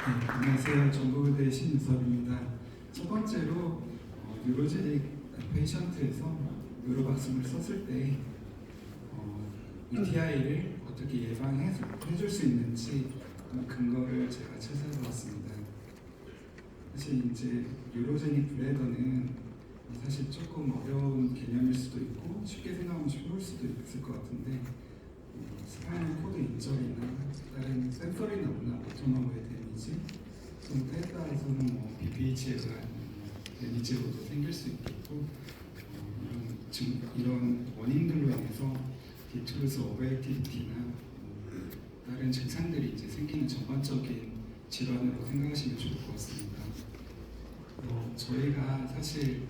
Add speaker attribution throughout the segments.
Speaker 1: 안녕하세요. 전국의대 신유섭입니다. 첫 번째로 뉴로제닉 페이션트에서 뉴로박스를 썼을 때 UTI를 어떻게 예방해줄 수 있는지 근거를 제가 찾아보았습니다. 사실 이제 뉴로제닉 블레더는 사실 조금 어려운 개념일 수도 있고 쉽게 생각하면 쉬울 수도 있을 것 같은데 스파이널 코드 인절이나 다른 센서리 너무나 오토노머의 데미지 또 때에 따라서는 BPH가 데미지로도 생길 수 있겠고 이런 원인들로 인해서 디투러스 오버액티비티나 다른 증상들이 이제 생기는 전반적인 질환으로 생각하시면 좋을 것 같습니다. 저희가 사실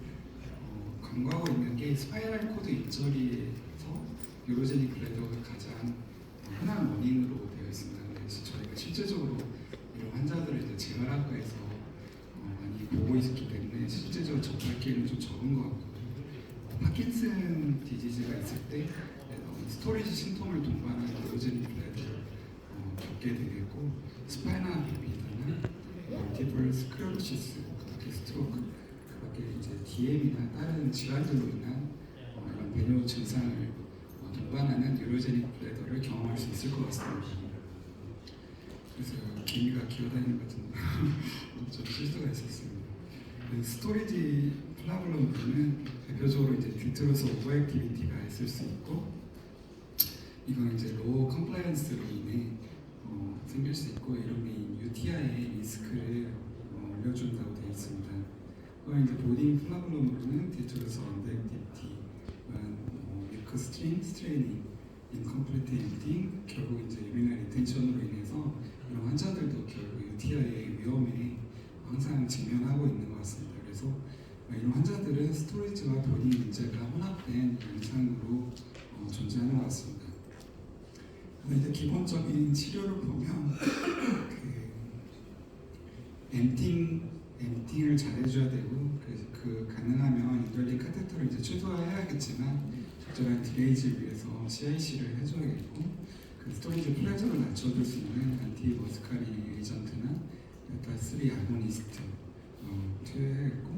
Speaker 1: 간과하고 있는 게 스파이럴 코드 인절이에서 뉴로제닉 블레더가 가장 흔한 원인으로 되어 있습니다. 그래서 저희가 실제적으로 이런 환자들을 이제 재활학과에서 많이 보고 있기 때문에 실제적으로 접할 기회는 좀 적은 것 같고 파킨슨 디지즈가 있을 때 스토리지 심통을 동반한 뉴로제닉 블레더를 겪게 되겠고 스파이널 비비드나 멀티플 스크lero시스, 스트로크, 그밖에 이제 DM이나 다른 질환들로 인한 이런 배뇨 증상을 동반하는 뉴로제닉 블레더를 경험할 수 있을 것 같습니다. 그래서 기미가 기어다니는 것 같은 좀 실수가 있었습니다. 스토리지 플라블럼은 대표적으로 이제 디트러스 오버액티비티가 있을 수 있고 이건 이제 로우 컴플라이언스로 인해 생길 수 있고 이런 게 UTI의 리스크를 올려준다고 되어 있습니다. 또한 이제 보딩 플라블럼으로는 디트러스 언더액티비티, 뮤커스 스트레이닝, 인컴플리트 엠팅, 결국 이제 유리널 리텐션으로 인해서 이런 환자들도 결국 UTI의 위험에 항상 직면하고 있는 것 같습니다. 그래서 이런 환자들은 스토리지와 보딩 문제가 혼합된 양상으로 존재하는 것 같습니다. 이제 기본적인 치료를 보면 엠팅을 잘해줘야 되고 그 가능하면 인절리 카테터를 이제 최소화해야겠지만 적절한 디레이지를 위해서 CIC를 해줘야겠고 그 스토리지 프레저를 낮춰줄 수 있는 안티머스카린 에이전트나 베타3 아고니스트 투여해야겠고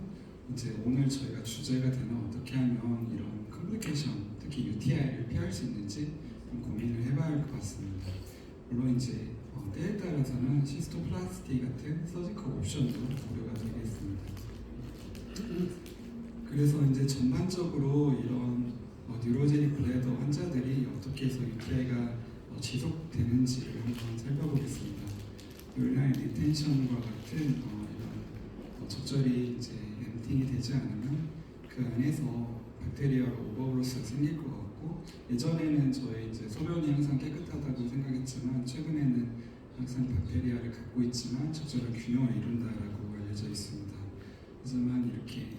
Speaker 1: 이제 오늘 저희가 주제가 되는 어떻게 하면 이런 컴플리케이션 특히 UTI를 피할 수 있는지 좀 고민을 해봐야 할 것 같습니다. 물론 이제 때에 따라서는 시스토플라스티 같은 서지컬 옵션도 고려가 되겠습니다. 그래서 이제 전반적으로 이런 뉴로제닉 블레더 환자들이 어떻게 해서 UTI가 지속되는지를 한번 살펴보겠습니다. 유리널 리텐션과 같은 이런 적절히 이제 엠팅이 되지 않으면 그 안에서 박테리아로 오버그로스가 생길 것 같고 예전에는 저희 이제 소변이 항상 깨끗하다고 생각했지만 최근에는 항상 박테리아를 갖고 있지만 적절한 균형을 이룬다라고 알려져 있습니다. 하지만 이렇게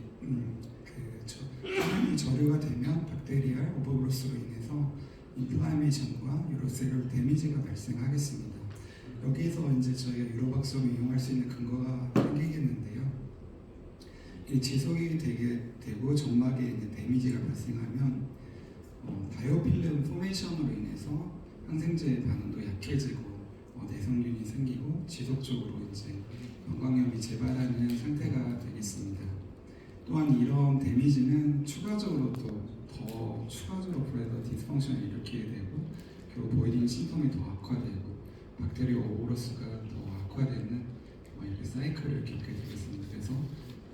Speaker 1: 소변이 저류가 되면 박테리아 오버그로스로 인해서 인플라메이션과 유로셀룰 데미지가 발생하겠습니다. 여기서 이제 저희가 유로박스를 이용할 수 있는 근거가 생기겠는데요. 이 지속이 되고 점막에 이제 데미지가 발생하면 바이오필름 포메이션으로 인해서 항생제 반응도 약해지고 내성균이 생기고 지속적으로 이제 방광염이 재발하는 상태가 되겠습니다. 또한 이런 데미지는 추가적으로 더 추가적으로 블레더 디스펑션을 일으키게 되고 결국 보이딩 심통이 더 악화되고 박테리아 오버로스가 더 악화되는 이렇게 사이클을 겪게 되겠습니다. 그래서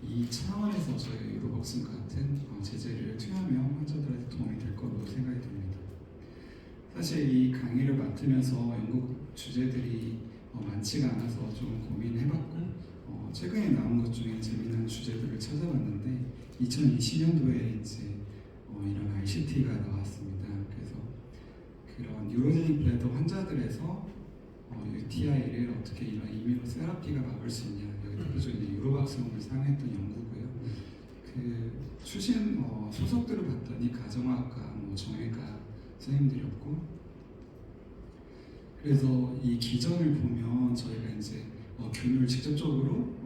Speaker 1: 이 차원에서 저희가 유로박스 같은 제재를 투여하면 환자들한테 도움이 될 거로 생각이 됩니다. 사실 이 강의를 맡으면서 연구 주제들이 많지가 않아서 좀 고민해봤고 최근에 나온 것 중에 재미난 주제들을 찾아봤는데 2020년도에 이제 이런 RCT가 나왔습니다. 그래서 그런 뉴로제닉 블레더 환자들에서 UTI를 어떻게 이런 이뮤노세라피가 막을 수 있냐 여기 대표적으로 유로박스론을 사용했던 연구고요. 그 출신 소속들을 봤더니 가정학과, 정외과 선생님들이었고 그래서 이 기전을 보면 저희가 이제 균을 직접적으로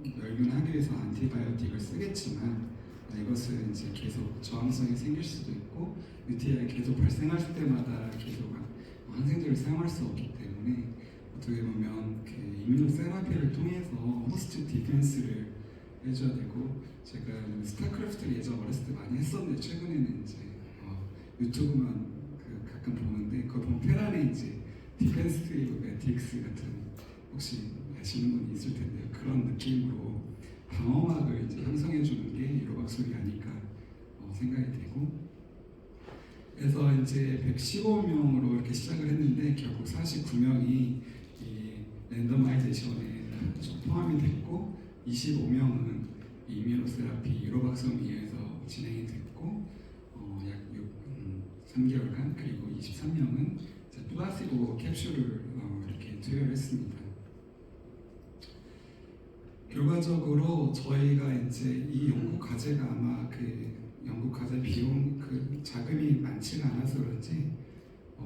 Speaker 1: 멸균하기 위해서 안티바이오틱을 쓰겠지만 이것은 이제 계속 저항성이 생길 수도 있고 UTI 계속 발생할 때마다 계속 항생제를 사용할 수 없기 때문에 어떻게 보면 그 이뮤노세라피를 통해서 호스트 디펜스를 해줘야 되고, 제가 스타크래프트를 예전 어렸을 때 많이 했었는데 최근에는 이제 유튜브만 가끔 보는데, 그거 보면 테란의 이제 디펜스 매틱스 같은, 혹시 아시는 분이 있을 텐데요. 그런 느낌으로 방어막을 이제 형성해 주는 게 유로박솔이 아닐까 생각이 되고, 그래서 이제 115명으로 이렇게 시작을 했는데 결국 49명이 이 랜더마이제이션에 좀 포함이 됐고, 25명은 이뮤노세라피 유로박솜에 의해서 진행이 됐고, 약 3개월간, 그리고 23명은 플라시보 캡슐을 이렇게 투여했습니다. 결과적으로 저희가 이제 이 연구 과제가 아마 그 연구 과제 비용 그 자금이 많지가 않아서 그런지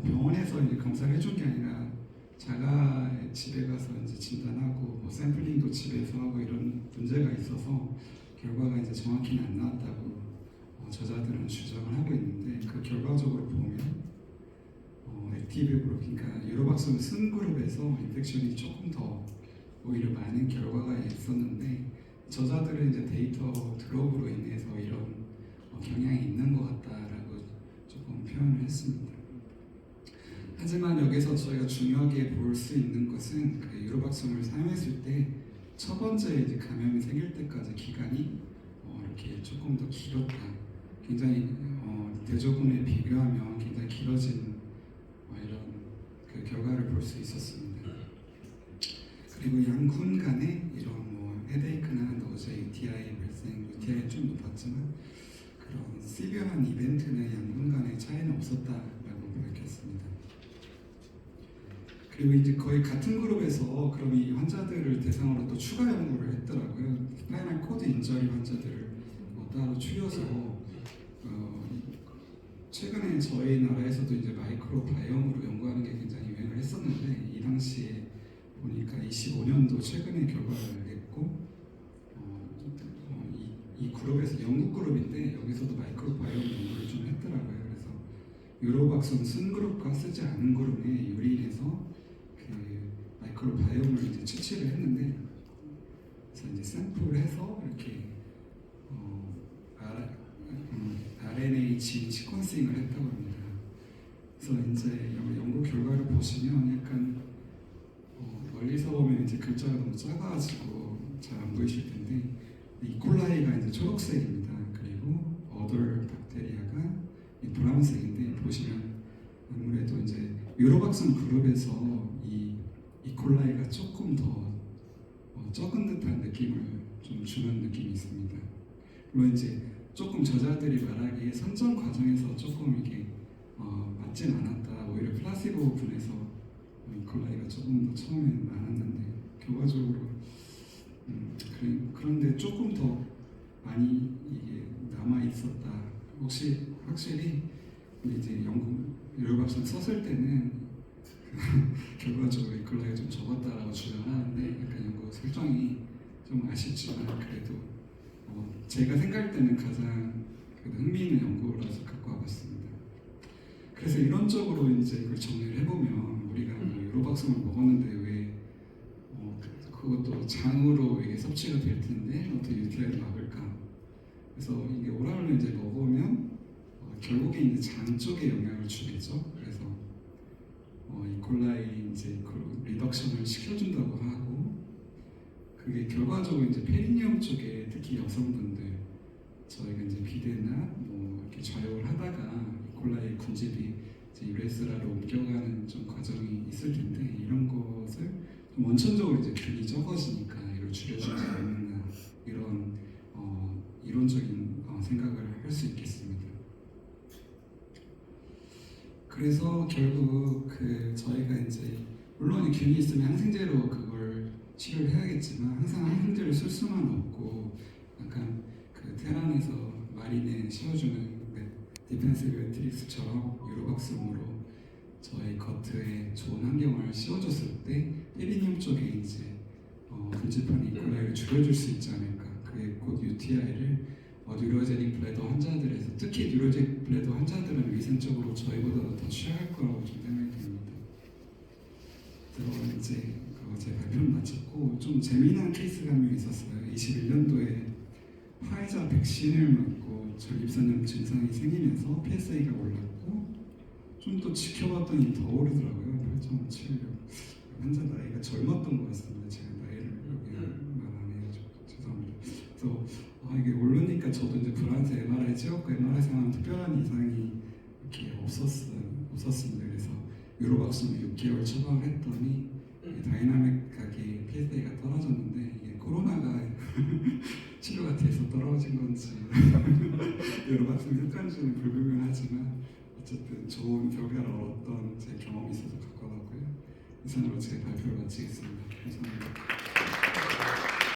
Speaker 1: 병원에서 이제 검사를 해준 게 아니라 자가 집에 가서 이제 진단하고 뭐 샘플링도 집에서 하고 이런 문제가 있어서 결과가 이제 정확히는 안 나왔다고 저자들은 주장을 하고 있는데, 그 결과적으로 보면 액티브 그룹, 그러니까 유로박솜을 쓴 그룹에서 인펙션이 조금 더 오히려 많은 결과가 있었는데, 저자들은 이제 데이터 드롭으로 인해서 이런 경향이 있는 것 같다라고 조금 표현을 했습니다. 하지만 여기서 저희가 중요하게 볼 수 있는 것은 그 유로박솜을 사용했을 때 첫 번째 이제 감염이 생길 때까지 기간이 이렇게 조금 더 길었다. 굉장히 대조군에 비교하면 굉장히 길어진 이런 그 결과를 볼 수 있었습니다. 그리고 양군 간에 이런 뭐 헤데이크나 노제, UTI 발생, UTI는 좀 높았지만 그런 시비어한 이벤트는 양군 간의 차이는 없었다라고 밝혔습니다. 그리고 이제 거의 같은 그룹에서 그럼 이 환자들을 대상으로 또 추가 연구를 했더라고요. 스파이널 코드 인저리 환자들을 따로 추려서 최근에 저희 나라에서도 이제 마이크로 바이옴으로 연구하는 게 굉장히 유행을 했었는데, 이 당시에 보니까 25년도 최근에 결과를 냈고, 이 그룹에서 영국 그룹인데 여기서도 마이크로 바이옴 연구를 좀 했더라고요. 그래서 유로박솜 쓴 그룹과 쓰지 않은 그룹에 유리인해서 그 마이크로 바이옴을 이제 채취를 했는데, 그래서 이제 샘플을 해서 이렇게 RNA 진 시퀀싱을 했다고 합니다. 그래서 이제 연구 결과를 보시면 약간 멀리서 보면 이제 글자가 너무 작아가지고 잘 안 보이실 텐데, 이콜라이가 이제 초록색입니다. 그리고 어덜 박테리아가 보라색인데, 보시면 아무래도 이제 유로박솜 그룹에서 이 이콜라이가 조금 더 적은 듯한 느낌을 좀 주는 느낌이 있습니다. 물론 이제 조금 저자들이 말하기에 선정 과정에서 조금 이게 맞진 않았다. 오히려 플라시보 분에서 이콜라이가 조금 더 처음에 많았는데 결과적으로 그런데 조금 더 많이 이게 남아 있었다. 혹시 확실히 이제 연구 유로박솜 썼을 때는 결과적으로 이콜라이가 좀 적었다라고 주장하는데, 약간 연구 설정이 좀 아쉽지만 그래도 제가 생각할 때는 가장 흥미있는 연구라서 갖고 와봤습니다. 그래서 이론적으로 이제 이걸 정리를 해보면, 우리가 유로박솜을 먹었는데 왜 그것도 장으로 이게 섭취가 될 텐데 어떻게 유티아이를 막을까? 그래서 이게 오랄로 이제 먹으면 결국에 이제 장 쪽에 영향을 주겠죠. 그래서 이콜라이 이제 그 리덕션을 시켜준다고 하고, 그게 결과적으로 이제 페리니엄 쪽에 특히 여성분들, 저희가 이제 비대나 뭐 이렇게 좌욕을 하다가 이콜라이 군집이 이제 유레스라로 옮겨가는 좀 과정이 있을 텐데, 이런 것을 좀 원천적으로 이제 균이 적어지니까 이걸 줄여주지 않는다, 이런 이론적인 생각을 할 수 있겠습니다. 그래서 결국 저희가 이제 물론 균이 있으면 항생제로 그걸 치료를 해야겠지만 항상 항생제를 쓸 수만 없고, 약간 테란에서 마린에 씌워주는 디펜스 매트릭스처럼 유로박솜으로 저희 겉에 좋은 환경을 씌워줬을 때 페리니움 쪽에 이제 군집한 이콜라이를 줄여줄 수 있지 않을까. 그게 곧 UTI를 뉴로제닉 블레더 환자들에서, 특히 뉴로제닉 블레더 환자들은 위생적으로 저희보다 더 취약할 거라고 좀 생각이 됩니다. 제 발표를 마쳤고 좀 재미난 케이스가 한 명 있었어요. 21년도에 화이자 백신을 맞고 전립선염 증상이 생기면서 PSA가 올랐고 좀 또 지켜봤더니 더 오르더라고요. 8.76. 환자 나이가 젊었던 것 같습니다. 제가 나이를 여기 말 안 해가지고 죄송합니다. 그래서 이게 오르니까 저도 이제 불안해서 MRI 찍었고 MRI상은 특별한 이상이 이렇게 없었습니다. 그래서 유로박스는 6개월 처방을 했더니 다이나믹하게 PSA가 떨어졌는데 이게 코로나가 치료가 돼서 떨어진 건지 유로박스는 효과인지는 불분명하지만 어쨌든 좋은 결과를 얻었던 제 경험이 있어서 갖고 왔고요. 이상으로 제 발표를 마치겠습니다. 감사합니다.